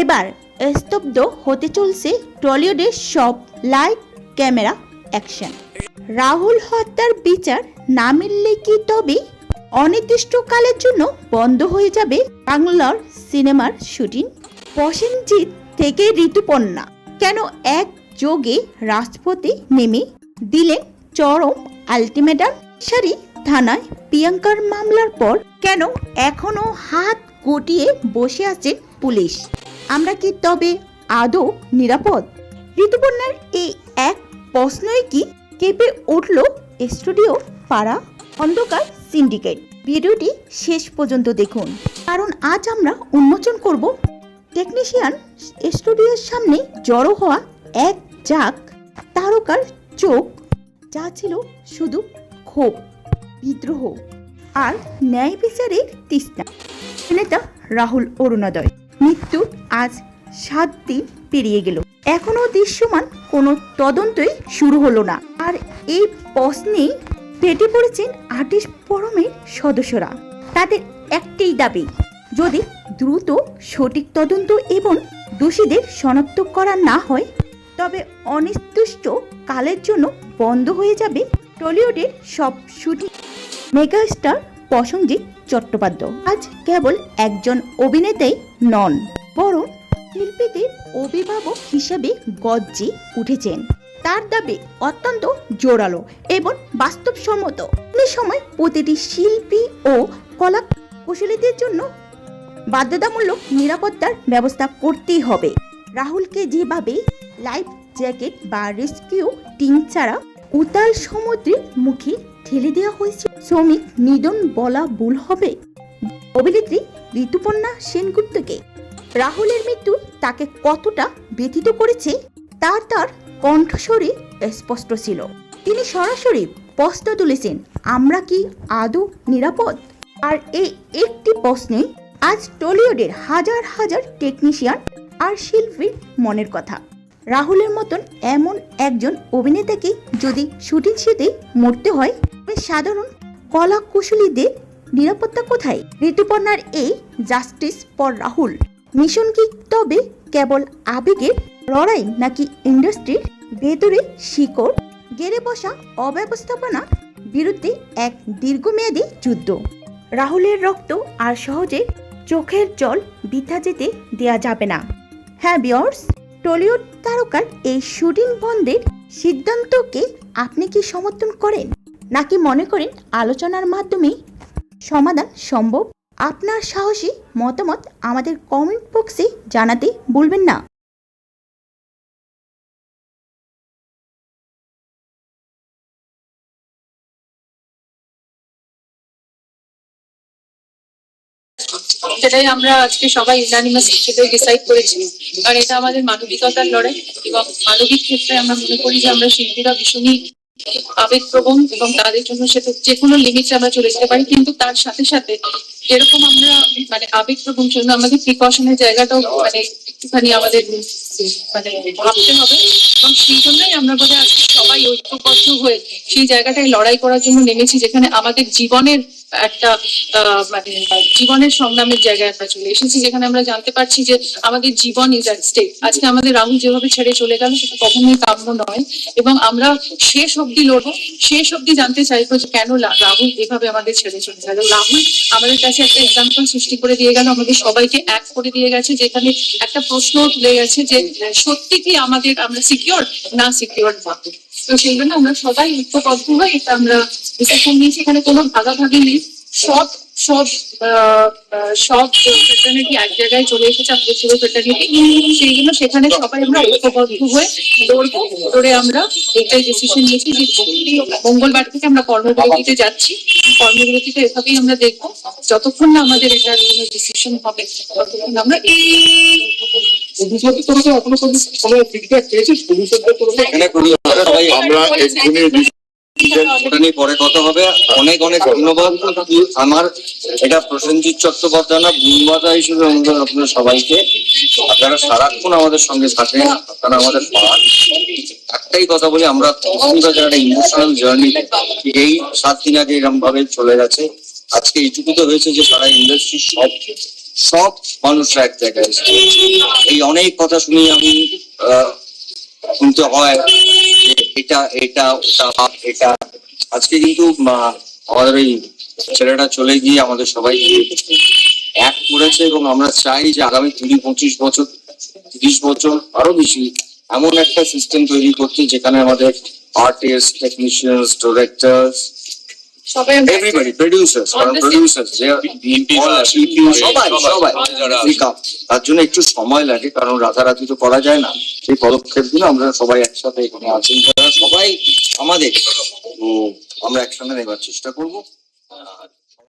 এবার স্তব্ধ হতে চলছে টলিউডের সব লাইভ ক্যামেরা অ্যাকশন। রাহুল হত্যার বিচার না মিললে কি তবে অনির্দিষ্টকালের জন্য বন্ধ হয়ে যাবে বাংলার সিনেমার শুটিং? প্রসেনজিৎ থেকে ঋতুপর্ণা কেন এক যোগে রাজপথে নেমে দিলেন চরম আলটিমেটাম? সারি থানায় প্রিয়াঙ্কার মামলার পর কেন এখনো হাত গুটিয়ে বসে আছে পুলিশ? আমরা কি তবে আদৌ নিরাপদ? ঋতুপর্ণার এই এক প্রশ্নই কি কেঁপে উঠল স্টুডিও পাড়া অন্ধকার সিন্ডিকেট। ভিডিওটি শেষ পর্যন্ত দেখুন, কারণ আজ আমরা উন্মোচন করব টেকনিশিয়ান স্টুডিওর সামনে জড়ো হওয়া এক ঝাঁক তারকার চোখ, যা ছিল শুধু ক্ষোভ, বিদ্রোহ আর ন্যায় বিচারের তৃষ্ণা। নেতা রাহুল অরুণোদয় মৃত্যু আজ 7 দিন পেরিয়ে গেল, এখনো দৃশ্যমান কোনো তদন্তই শুরু হলো না। আর এই প্রশ্নেই ফেটে পড়েছেন আর্টিস্ট ফোরামের সদস্যরা। তাদের একটাই দাবি, যদি দ্রুত সঠিক তদন্ত এবং দোষীদের শনাক্ত করা না হয় তবে অনির্দিষ্ট কালের জন্য বন্ধ হয়ে যাবে টলিউডের সব শুটিং। মেগাস্টার প্রসেনজিৎ চট্টোপাধ্যায় আজ কেবল একজন অভিনেতাই নন, বরং শিল্পীদের অভিভাবক হিসেবে গর্জে উঠেছেন। তার দাবি অত্যন্ত জোরালো এবং বাস্তবসম্মত। এই সময় প্রতিটি শিল্পী ও কলা কুশলীদের জন্য বাধ্যতামূলক নিরাপত্তার ব্যবস্থা করতেই হবে। রাহুলকে যেভাবে লাইফ জ্যাকেট বা রেস্কিউ টিম ছাড়া উতাল সমুদ্রের মুখে ঠেলে দেওয়া হয়েছে, শ্রমিক নিধন বলা ভুল হবে। অভিনেত্রী ঋতুপর্ণা সেনগুপ্তকে রাহুলের মৃত্যু তাকে কতটা ব্যথিত করেছে তার কণ্ঠস্বরে স্পষ্ট ছিল। তিনি সরাসরি প্রশ্ন তুলেছেন, আমরা কি আদৌ নিরাপদ? আর এই একটি প্রশ্নে আজ টলিউডের হাজার হাজার টেকনিশিয়ান আর শিল্পীর মনের কথা। রাহুলের মতন এমন একজন অভিনেতাকে যদি শুটিং সেটে মরতে হয়, তবে সাধারণ কলা কুশলীদের নিরাপত্তা কোথায়? ঋতুপর্ণার এই জাস্টিস ফর রাহুল মিশন কি তবে কেবল আবেগের লড়াই, নাকি ইন্ডাস্ট্রির ভেতরে শিকড় গেড়ে বসা অব্যবস্থাপনার বিরুদ্ধে এক দীর্ঘমেয়াদী যুদ্ধ? রাহুলের রক্ত আর সহজে চোখের জল বৃথা যেতে দেয়া যাবে না। হ্যাঁ ভিউয়ার্স, টলিউড তারকার এই শুটিং বন্ধের সিদ্ধান্তকে আপনি কি সমর্থন করেন, নাকি মনে করেন আলোচনার মাধ্যমে সমাধান সম্ভব? আপনার সাহসী মতামত আমাদের কমেন্ট বক্সে জানাতে ভুলবেন না। সেটাই আমরা আজকে সবাই ইউনানিমাস হিসেবে ডিসাইড করেছি, কারণ এটা আমাদের মানবিকতার লড়াই এবং মানবিক ক্ষেত্রে আমরা মনে করি যে আমরা শিল্পীরা ভীষণই আবেগপ্রবণ এবং তাদের জন্য সেটা যে কোনো লিমিটে আমরা চলে যেতে পারি, কিন্তু তার সাথে সাথে যেরকম আমরা আবেগপ্রবণ জন্য আমাদের প্রিকশনের জায়গাটাও একটুখানি আমাদের ভাবতে হবে। এবং সেই জন্যই আমরা বোধহয় আজকে সবাই ঐক্যবদ্ধ হয়ে সেই জায়গাটায় লড়াই করার জন্য নেমেছি, যেখানে আমাদের জীবনের একটা জীবনের সংগ্রামের জায়গায় আমরা চলে এসেছি, যেখানে আমরা জানতে পারছি যে আমাদের জীবন ইজ অ্যাট স্টেক। আজকে আমাদের রাহুল যেভাবে ছেড়ে চলে গেল সেটা কখনোই কাম্য নয়, এবং আমরা শেষ অব্দি লড়বো, শেষ অব্দি জানতে চাইবো যে কেন রাহুল এভাবে আমাদের ছেড়ে চলে গেল। রাহুল আমাদের কাছে একটা এক্সাম্পল সৃষ্টি করে দিয়ে গেল, আমাদের সবাইকে এক করে দিয়ে গেছে, যেখানে একটা প্রশ্ন তুলে গেছে যে সত্যি কি আমরা সিকিউর না সিকিউর থাকবো। তো সেই জন্য আমরা সবাই ঐক্যবদ্ধ হয়ে এটা আমরা ডিসিশন নিয়েছি, এখানে কোনো ভাগাভাগি নেই। সব ফ্রেটার্নিটি এক জায়গায় চলে এসেছে, আমাদের পুরো ফ্রেটার্নিটি। সেই জন্য সেখানে সবাই আমরা ঐক্যবদ্ধ হয়ে দৌড়বো, দৌড়ে আমরা একটাই ডিসিশন নিয়েছি যে মঙ্গলবার থেকে আমরা কর্মবিরতিতে যাচ্ছি। কর্মবিরতিতে এভাবেই আমরা দেখবো, যতক্ষণ না আমাদের এটার কোনো ডিসিশন হবে ততক্ষণ আমরা পরে কথা হবে। অনেক অনেক ধন্যবাদ। আমার এটা প্রসেনজিৎ চট্টোপাধ্যায় না, ভূমিমাতা হিসেবে আপনার সবাইকে, আপনারা সারাক্ষণ আমাদের সঙ্গে থাকেন, আপনারা আমাদের পান। একটাই কথা বলি, আমরা একটা ইমোশনাল জার্নি এই 7 দিন আগে এরকম ভাবে চলে গেছে। আজকে এইটুকু তো হয়েছে যে সারা ইন্ডাস্ট্রি সব সব মানুষরা এক জায়গায় এসেছে। এই অনেক কথা শুনি আমি, শুনতে হয় যে এটা এটা ওটা এটা। আজকে কিন্তু আমাদের ওই ছেলেটা চলে গিয়ে আমাদের সবাই এক করেছে, এবং আমরা চাই যে আগামী 20-25 বছর, 30 বছর আরো বেশি এমন একটা সিস্টেম তৈরি করতে যেখানে আমাদের আর্টিস্ট, টেকনিশিয়ানস, ডিরেক্টরস, সবাই এভরিবডি, প্রোডিউসার্স, সবাই তার জন্য একটু সময় লাগে, কারণ রাতারাতি তো করা যায় না। সেই পদক্ষেপগুলো আমরা সবাই একসাথে এখানে আছি, সবাই আমাদের আমরা একসঙ্গে নেবার চেষ্টা করবো।